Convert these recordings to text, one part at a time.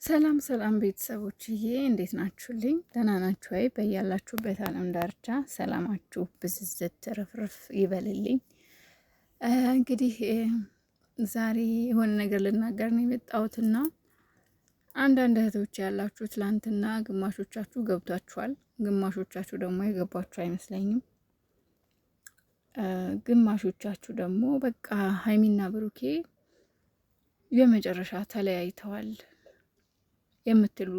ሰላም ሰላም ቤተሰቦችዬ እንዴት ናችሁልኝ? ደህና ናችሁ ወይ? በያላችሁበት ዓለም ዳርቻ ሰላማችሁ ብዝዝት ትርፍርፍ ይበልልኝ። እንግዲህ ዛሬ የሆነ ነገር ልናገር ነው የመጣሁትና አንዳንድ እህቶች ያላችሁ ትላንትና ግማሾቻችሁ ገብቷችኋል፣ ግማሾቻችሁ ደግሞ የገባችሁ አይመስለኝም። ግማሾቻችሁ ደግሞ በቃ ሀይሚና ብሩኬ የመጨረሻ ተለያይተዋል የምትሉ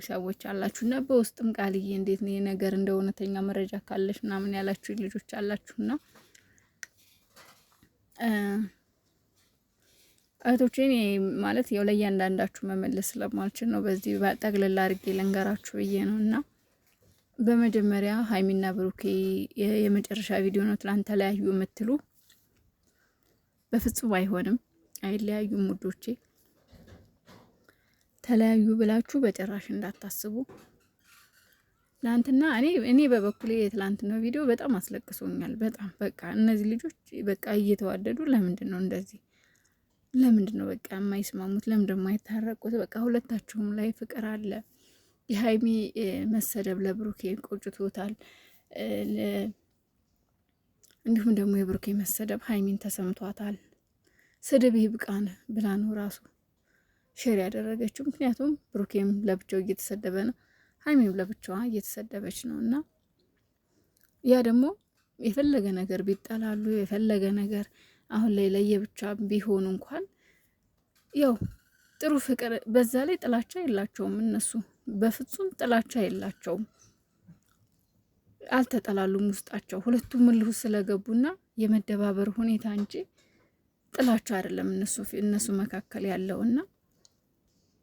ሰዎች አላችሁና በውስጥም ቃልዬ እንዴት ነው ነገር እንደ እውነተኛ መረጃ ካለሽ ምናምን ያላችሁ ልጆች አላችሁና እህቶቼ እኔ ማለት ያው ለእያንዳንዳችሁ መመለስ ስለማልችል ነው በዚህ ጠቅልላ አድርጌ ልንገራችሁ ብዬ ነው። እና በመጀመሪያ ሀይሚና ብሩኬ የመጨረሻ ቪዲዮ ነው ትላንት ተለያዩ የምትሉ በፍጹም አይሆንም፣ አይለያዩም ውዶቼ። ተለያዩ ብላችሁ በጭራሽ እንዳታስቡ። ትላንትና እኔ በበኩሌ የትላንትናው ቪዲዮ በጣም አስለቅሶኛል። በጣም በቃ እነዚህ ልጆች በቃ እየተዋደዱ ለምንድን ነው እንደዚህ? ለምንድን ነው በቃ የማይስማሙት? ለምንድን ነው የማይታረቁት? በቃ ሁለታቸውም ላይ ፍቅር አለ። የሀይሚ መሰደብ ለብሩኬ ቆጭቶታል። እንዲሁም ደግሞ የብሩኬ መሰደብ ሀይሚን ተሰምቷታል። ስድብ ይብቃን ብላ ነው ራሱ ሼር ያደረገችው። ምክንያቱም ብሩኬም ለብቻው እየተሰደበ ነው፣ ሀይሚም ለብቻዋ እየተሰደበች ነው። እና ያ ደግሞ የፈለገ ነገር ቢጠላሉ የፈለገ ነገር አሁን ላይ ለየብቻ ቢሆኑ እንኳን ያው ጥሩ ፍቅር፣ በዛ ላይ ጥላቻ የላቸውም እነሱ፣ በፍጹም ጥላቻ የላቸውም። አልተጠላሉም። ውስጣቸው ሁለቱም ምልሁ ስለገቡና የመደባበር ሁኔታ እንጂ ጥላቻ አይደለም እነሱ መካከል ያለውና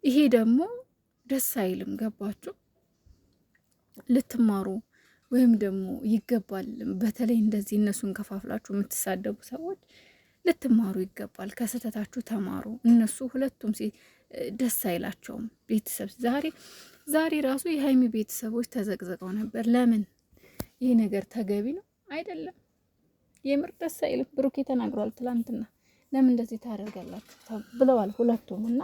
ይሄ ደግሞ ደስ አይልም። ገባችሁ? ልትማሩ ወይም ደግሞ ይገባል። በተለይ እንደዚህ እነሱን ከፋፍላችሁ የምትሳደቡ ሰዎች ልትማሩ ይገባል። ከስህተታችሁ ተማሩ። እነሱ ሁለቱም ደስ አይላቸውም። ቤተሰብ ዛሬ ራሱ የሀይሚ ቤተሰቦች ተዘቅዝቀው ነበር። ለምን? ይህ ነገር ተገቢ ነው አይደለም። የምር ደስ አይልም። ብሩኬ ተናግሯል ትላንትና። ለምን እንደዚህ ታደርጋላችሁ ብለዋል ሁለቱም። እና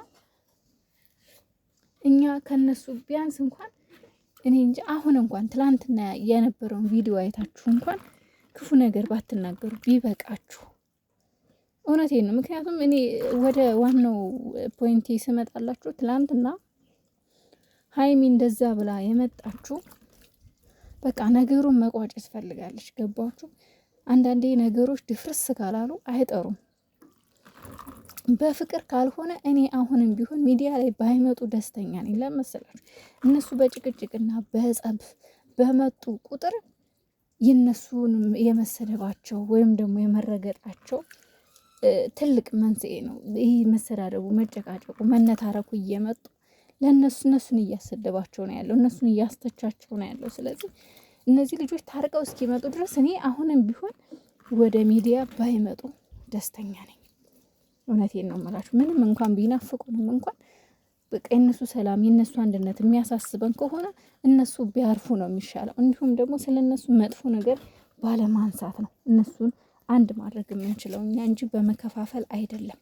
እኛ ከነሱ ቢያንስ እንኳን እኔ እንጂ አሁን እንኳን ትላንትና የነበረውን ቪዲዮ አይታችሁ እንኳን ክፉ ነገር ባትናገሩ ቢበቃችሁ። እውነቴን ነው። ምክንያቱም እኔ ወደ ዋናው ፖይንቴ ስመጣላችሁ ትላንትና ሀይሚ እንደዛ ብላ የመጣችሁ በቃ ነገሩን መቋጨት ፈልጋለች። ገባችሁ? አንዳንዴ ነገሮች ድፍርስ ካላሉ አይጠሩም። በፍቅር ካልሆነ እኔ አሁንም ቢሆን ሚዲያ ላይ ባይመጡ ደስተኛ ነኝ። ለመሰላችሁ እነሱ በጭቅጭቅና በጸብ በመጡ ቁጥር የነሱን የመሰደባቸው ወይም ደግሞ የመረገጣቸው ትልቅ መንስኤ ነው። ይህ መሰዳደቡ፣ መጨቃጨቁ፣ መነታረኩ እየመጡ እነሱን እያሰደባቸው ነው ያለው፣ እነሱን እያስተቻቸው ነው ያለው። ስለዚህ እነዚህ ልጆች ታርቀው እስኪመጡ ድረስ እኔ አሁንም ቢሆን ወደ ሚዲያ ባይመጡ ደስተኛ ነኝ። እውነቴን ነው የምላችሁ። ምንም እንኳን ቢናፍቁንም እንኳን በቃ የእነሱ ሰላም የእነሱ አንድነት የሚያሳስበን ከሆነ እነሱ ቢያርፉ ነው የሚሻለው። እንዲሁም ደግሞ ስለ እነሱ መጥፎ ነገር ባለማንሳት ነው እነሱን አንድ ማድረግ የምንችለው እኛ እንጂ በመከፋፈል አይደለም።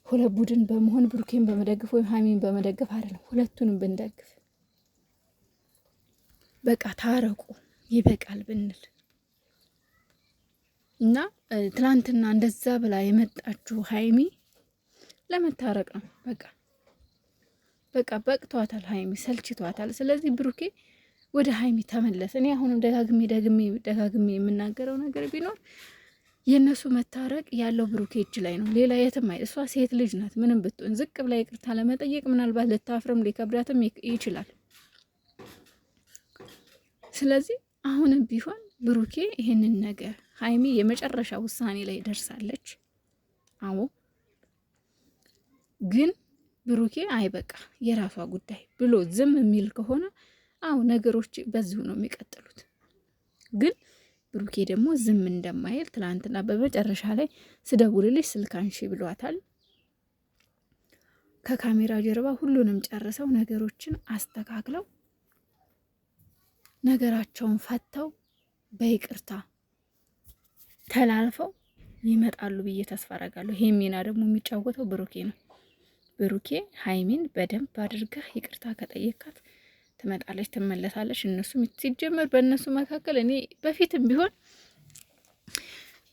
ሁለት ቡድን በመሆን ብሩኬን በመደገፍ ወይም ሀይሚን በመደገፍ አይደለም። ሁለቱንም ብንደግፍ በቃ ታረቁ ይበቃል ብንል እና ትላንትና እንደዛ ብላ የመጣችው ሀይሚ ለመታረቅ ነው። በቃ በቅቷታል። ሀይሚ ሰልችቷታል። ስለዚህ ብሩኬ ወደ ሀይሚ ተመለሰ። እኔ አሁንም ደጋግሜ የምናገረው ነገር ቢኖር የእነሱ መታረቅ ያለው ብሩኬ እጅ ላይ ነው። ሌላ የትም እሷ ሴት ልጅ ናት። ምንም ብትሆን ዝቅ ብላ ይቅርታ ለመጠየቅ ምናልባት ልታፍርም ሊከብዳትም ይችላል። ስለዚህ አሁንም ቢሆን ብሩኬ ይህንን ነገር ሀይሚ የመጨረሻ ውሳኔ ላይ ደርሳለች። አዎ ግን ብሩኬ አይበቃ የራሷ ጉዳይ ብሎ ዝም የሚል ከሆነ አዎ ነገሮች በዚሁ ነው የሚቀጥሉት። ግን ብሩኬ ደግሞ ዝም እንደማይል ትላንትና በመጨረሻ ላይ ስደውልልሽ ስልክ አንሺ ብሏታል። ከካሜራ ጀርባ ሁሉንም ጨርሰው ነገሮችን አስተካክለው ነገራቸውን ፈተው በይቅርታ ተላልፈው ይመጣሉ ብዬ ተስፋ አደርጋለሁ። ይሄ ሚና ደግሞ የሚጫወተው ብሩኬ ነው። ብሩኬ ሀይሚን በደንብ አድርገህ ይቅርታ ከጠየካት ትመጣለች፣ ትመለሳለች። እነሱም ሲጀመር በእነሱ መካከል እኔ በፊትም ቢሆን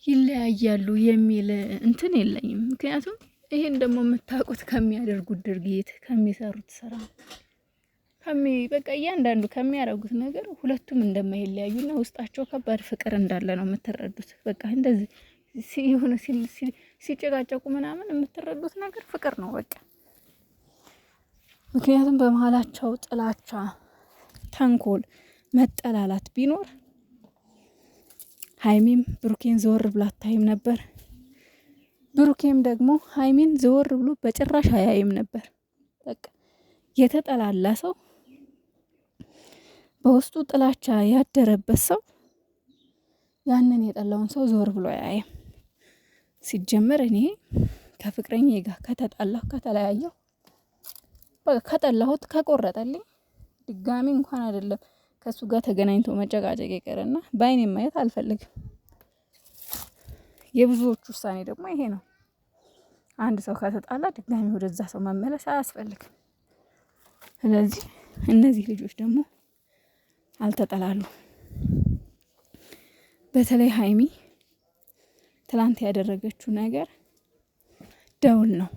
ይለያያሉ የሚል እንትን የለኝም። ምክንያቱም ይሄን ደግሞ የምታውቁት ከሚያደርጉት ድርጊት፣ ከሚሰሩት ስራ፣ በቃ እያንዳንዱ ከሚያደርጉት ነገር ሁለቱም እንደማይለያዩና ውስጣቸው ከባድ ፍቅር እንዳለ ነው የምትረዱት። በቃ እንደዚህ የሆነ ሲጨቃጨቁ ምናምን የምትረዱት ነገር ፍቅር ነው በቃ። ምክንያቱም በመሀላቸው ጥላቻ፣ ተንኮል፣ መጠላላት ቢኖር ሀይሚም ብሩኬን ዘወር ብላ አታይም ነበር። ብሩኬም ደግሞ ሀይሚን ዘወር ብሎ በጭራሽ አያይም ነበር። በቃ የተጠላላ ሰው፣ በውስጡ ጥላቻ ያደረበት ሰው ያንን የጠላውን ሰው ዘወር ብሎ አያይም። ሲጀመር እኔ ከፍቅረኛ ጋር ከተጣላሁ ከተለያየሁ ከጠላሁት ከቆረጠልኝ ድጋሚ እንኳን አይደለም ከሱ ጋር ተገናኝቶ መጨቃጨቅ ይቀርና በአይኔ ማየት አልፈልግም። የብዙዎቹ ውሳኔ ደግሞ ይሄ ነው። አንድ ሰው ከተጣላ ድጋሚ ወደዛ ሰው መመለስ አያስፈልግም። ስለዚህ እነዚህ ልጆች ደግሞ አልተጠላሉ። በተለይ ሀይሚ ትላንት ያደረገችው ነገር ደውል ነው።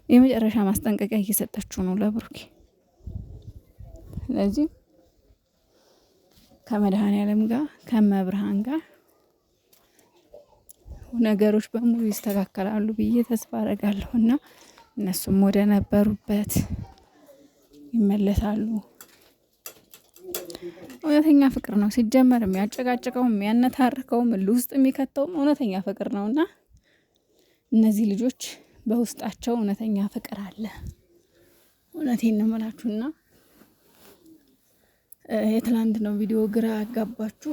የመጨረሻ ማስጠንቀቂያ እየሰጠችው ነው ለብሩኬ። ስለዚህ ከመድኃኔዓለም ጋር ከመብርሃን ጋር ነገሮች በሙሉ ይስተካከላሉ ብዬ ተስፋ አደርጋለሁ እና እነሱም ወደ ነበሩበት ይመለሳሉ። እውነተኛ ፍቅር ነው ሲጀመር የሚያጨቃጭቀውም የሚያነታርከውም ውስጥ የሚከተውም እውነተኛ ፍቅር ነውና እነዚህ ልጆች በውስጣቸው እውነተኛ ፍቅር አለ። እውነቴን ነው የምላችሁና የትላንት ነው ቪዲዮ ግራ ያጋባችሁ።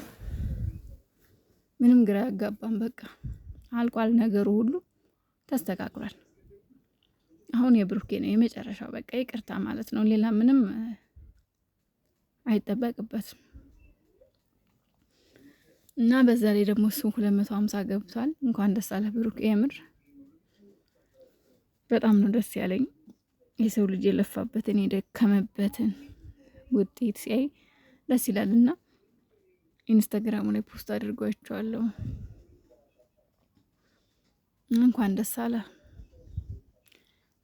ምንም ግራ ያጋባም፣ በቃ አልቋል ነገሩ ሁሉ ተስተካክሏል። አሁን የብሩኬ ነው የመጨረሻው በቃ ይቅርታ ማለት ነው። ሌላ ምንም አይጠበቅበትም እና በዛ ላይ ደግሞ እሱ 250 ገብቷል። እንኳን ደስ አለ ብሩኬ። የምር በጣም ነው ደስ ያለኝ። የሰው ልጅ የለፋበትን የደከመበትን ውጤት ሲያይ ደስ ይላልና ኢንስታግራሙ ላይ ፖስት አድርጓቸዋለሁ። እንኳን ደስ አለ።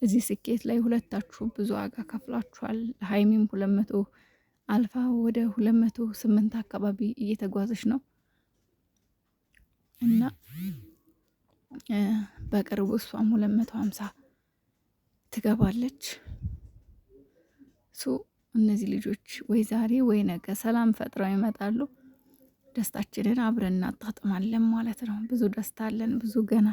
እዚህ ስኬት ላይ ሁለታችሁ ብዙ ዋጋ ከፍላችኋል። ሀይሚም 200 አልፋ ወደ 208 አካባቢ እየተጓዘች ነው እና በቅርቡ እሷም 250 ትገባለች። እነዚህ ልጆች ወይ ዛሬ ወይ ነገ ሰላም ፈጥረው ይመጣሉ። ደስታችንን አብረን እናጣጥማለን ማለት ነው። ብዙ ደስታ አለን፣ ብዙ ገና